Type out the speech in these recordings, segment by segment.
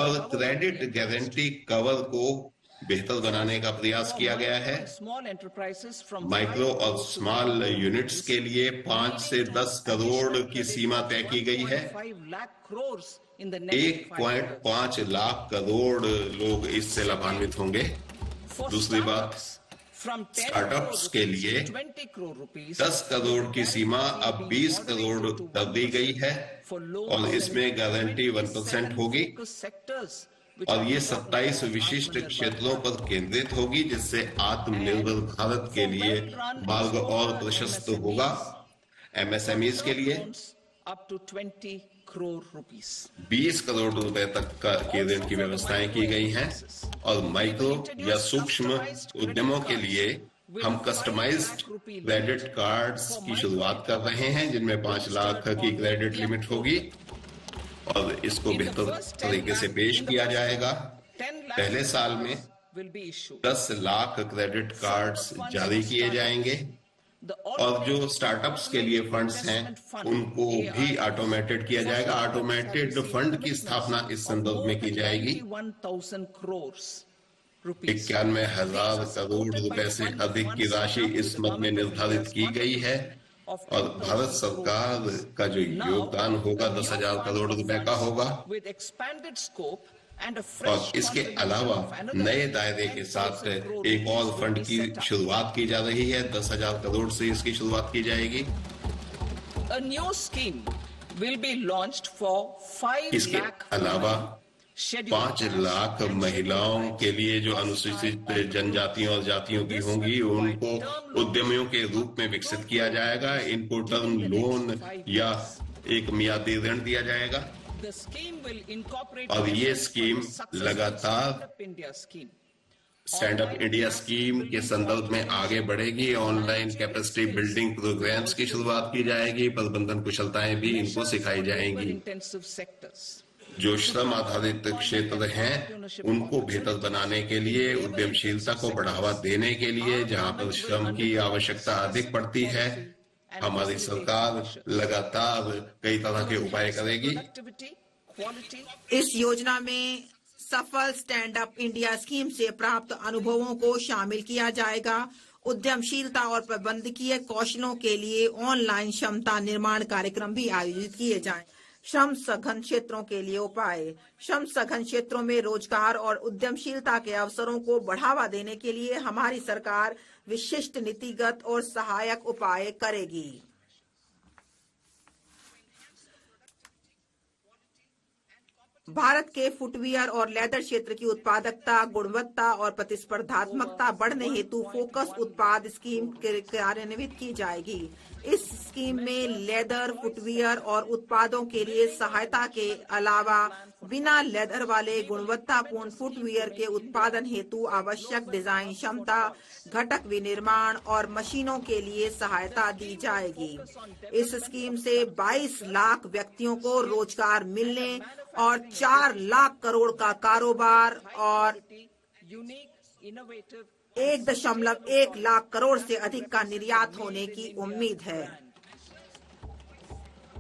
और credit guarantee cover को बेहतर बनाने का प्रयास किया गया है। माइक्रो और स्मॉल यूनिट्स के लिए 5 से 10 करोड़ की सीमा तय की गई है। 1.5 लाख करोड़ लोग इससे लाभान्वित होंगे। दूसरी बात, स्टार्टअप्स के लिए 10 करोड़ की सीमा अब 20 करोड़ कर दी गई है और इसमें गारंटी 1% होगी और ये 27 विशिष्ट क्षेत्रों पर केंद्रित होगी, जिससे आत्मनिर्भर भारत के लिए मार्ग और प्रशस्त होगा। एमएसएमईज के लिए up to 20 crore rupees 20 crore रुपए तक के ऋण की व्यवस्थाएं की गई हैं और माइक्रो या सूक्ष्म उद्यमों के लिए हम कस्टमाइज्ड क्रेडिट कार्ड्स की शुरुआत कर रहे हैं, जिनमें 5 लाख की क्रेडिट लिमिट होगी और इसको बेहतर तरीके से पेश किया जाएगा। पहले साल में 10 लाख क्रेडिट कार्ड्स जारी किए जाएंगे और जो स्टार्टअप्स के लिए फंड्स हैं उनको भी ऑटोमेटेड किया जाएगा। ऑटोमेटेड फंड की स्थापना इस संदर्भ में की जाएगी। 91,000 करोड़ रुपए से अधिक की राशि इस मद में निर्धारित की गई है और भारत सरकार का जो योगदान होगा 10,000 करोड़ रुपए का होगा और इसके अलावा नए दायरे के साथ एक और फंड की शुरुआत की जा रही है। 10,000 करोड़ से इसकी शुरुआत की जाएगी। इसके अलावा 5 लाख महिलाओं के लिए जो अनुसूचित जनजातियों और जातियों की होंगी उनको उद्यमियों के रूप में विकसित किया जाएगा। इनको टर्म लोन या एक मियादी ऋण दिया जाएगा और ये स्कीम लगातार स्टैंड अप इंडिया स्कीम के संदर्भ में आगे बढ़ेगी। ऑनलाइन कैपेसिटी बिल्डिंग प्रोग्राम्स की शुरुआत की जाएगी। प्रबंधन कुशलताएं भी इनको सिखाई जाएंगी। जो श्रम आधारित क्षेत्र हैं उनको बेहतर बनाने के लिए, उद्यमशीलता को बढ़ावा देने के लिए, जहां पर श्रम की आवश्यकता अधिक पड़ती है, हमारी सरकार लगातार कई तरह के उपाय करेगी। इस योजना में सफल स्टैंड अप इंडिया स्कीम से प्राप्त अनुभवों को शामिल किया जाएगा। उद्यमशीलता और प्रबंधकीय कौशलों के लिए ऑनलाइन क्षमता निर्माण कार्यक्रम भी आयोजित किए जाएं। श्रम सघन क्षेत्रों के लिए उपाय। श्रम सघन क्षेत्रों में रोजगार और उद्यमशीलता के अवसरों को बढ़ावा देने के लिए हमारी सरकार विशिष्ट नीतिगत और सहायक उपाय करेगी। भारत के फुटवियर और लेदर क्षेत्र की उत्पादकता, गुणवत्ता और प्रतिस्पर्धात्मकता बढ़ने हेतु फोकस उत्पाद स्कीम कार्यान्वित की जाएगी। इस स्कीम में लेदर, फुटवियर और उत्पादों के लिए सहायता के अलावा बिना लेदर वाले गुणवत्तापूर्ण फुटवियर के उत्पादन हेतु आवश्यक डिजाइन क्षमता, घटक विनिर्माण और मशीनों के लिए सहायता दी जाएगी। इस स्कीम से 22 लाख व्यक्तियों को रोजगार मिलने और 4 लाख करोड़ का कारोबार और 1.1 लाख करोड़ से अधिक का निर्यात होने की उम्मीद है।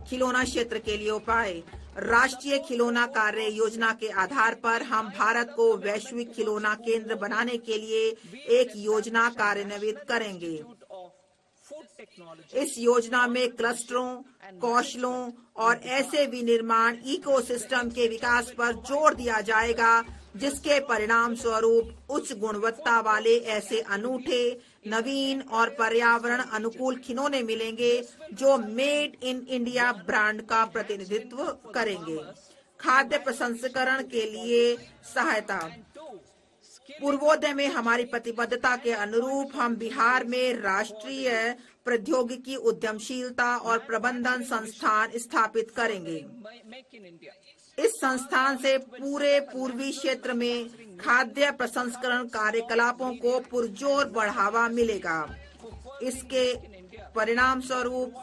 खिलौना क्षेत्र के लिए उपाय। राष्ट्रीय खिलौना कार्य योजना के आधार पर हम भारत को वैश्विक खिलौना केंद्र बनाने के लिए एक योजना कार्यान्वित करेंगे। इस योजना में क्लस्टरों, कौशलों और ऐसे विनिर्माण इकोसिस्टम के विकास पर जोर दिया जाएगा जिसके परिणाम स्वरूप उच्च गुणवत्ता वाले ऐसे अनूठे, नवीन और पर्यावरण अनुकूल खिलौने मिलेंगे जो मेड इन इंडिया ब्रांड का प्रतिनिधित्व करेंगे। खाद्य प्रसंस्करण के लिए सहायता। पूर्वोदय में हमारी प्रतिबद्धता के अनुरूप हम बिहार में राष्ट्रीय प्रौद्योगिकी उद्यमशीलता और प्रबंधन संस्थान स्थापित करेंगे। इस संस्थान से पूरे पूर्वी क्षेत्र में खाद्य प्रसंस्करण कार्यकलापों को पुरजोर बढ़ावा मिलेगा। इसके परिणाम स्वरूप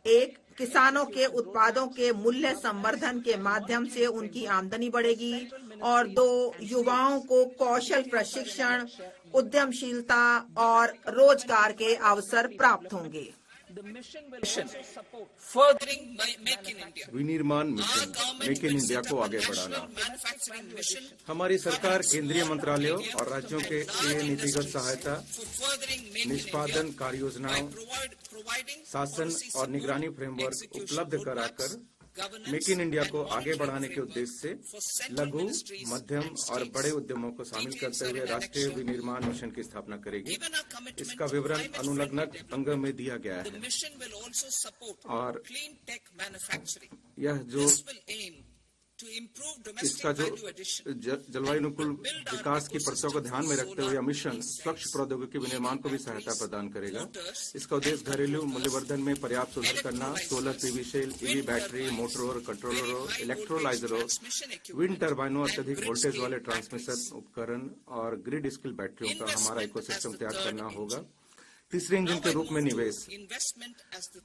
1. किसानों के उत्पादों के मूल्य संवर्धन के माध्यम से उनकी आमदनी बढ़ेगी और 2. युवाओं को कौशल प्रशिक्षण, उद्यमशीलता और रोजगार के अवसर प्राप्त होंगे। The mission will also support furthering Make in India. विनिर्माण मिशन मेक इन इंडिया को आगे बढ़ाना। मैन्युफैक्चरिंग मिशन हमारी सरकार केंद्रीय मंत्रालयों और राज्यों के लिए नीतिगत सहायता, निष्पादन कार्य योजनाओं, शासन और निगरानी फ्रेमवर्क उपलब्ध कराकर मेक इन इंडिया को आगे बढ़ाने के उद्देश्य से लघु, मध्यम और बड़े उद्यमों को शामिल करते हुए राष्ट्रीय विनिर्माण मिशन की स्थापना करेगी। इसका विवरण अनुलग्न अंग में दिया गया है और यह जो इसका जो जलवायु अनुकूल विकास की परतों को ध्यान में रखते हुए मिशन स्वच्छ प्रौद्योगिकी विनिर्माण को भी सहायता प्रदान करेगा। इसका उद्देश्य घरेलू मूल्यवर्धन में पर्याप्त सुधार करना, solar PV cell, EV battery, मोटरों, कंट्रोलरों, इलेक्ट्रोलाइजरों, विंड टर्बाइनों, अत्यधिक वोल्टेज वाले ट्रांसमिशन उपकरण और ग्रिड स्किल बैटरियों का हमारा इकोसिस्टम तैयार करना होगा। तीसरे इंजन के रूप में निवेश।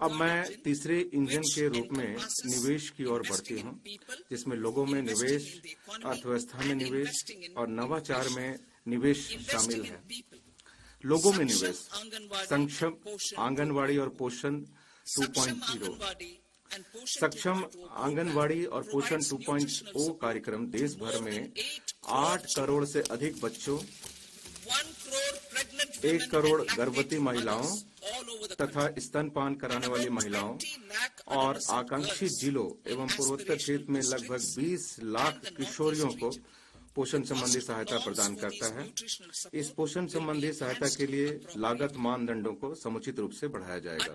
अब मैं तीसरे इंजन के रूप में निवेश की ओर बढ़ती हूँ, जिसमें लोगों में निवेश, अर्थव्यवस्था में निवेश और नवाचार में निवेश शामिल है। लोगों में निवेश, सक्षम आंगनवाड़ी और पोषण 2.0। सक्षम आंगनवाड़ी और पोषण 2.0 कार्यक्रम देश भर में 8 करोड़ से अधिक बच्चों, 1 करोड़ गर्भवती महिलाओं तथा स्तनपान कराने वाली महिलाओं और आकांक्षी जिलों एवं पूर्वोत्तर क्षेत्र में लगभग 20 लाख किशोरियों को पोषण संबंधी सहायता प्रदान करता है। इस पोषण संबंधी सहायता के लिए लागत मानदंडों को समुचित रूप से बढ़ाया जाएगा।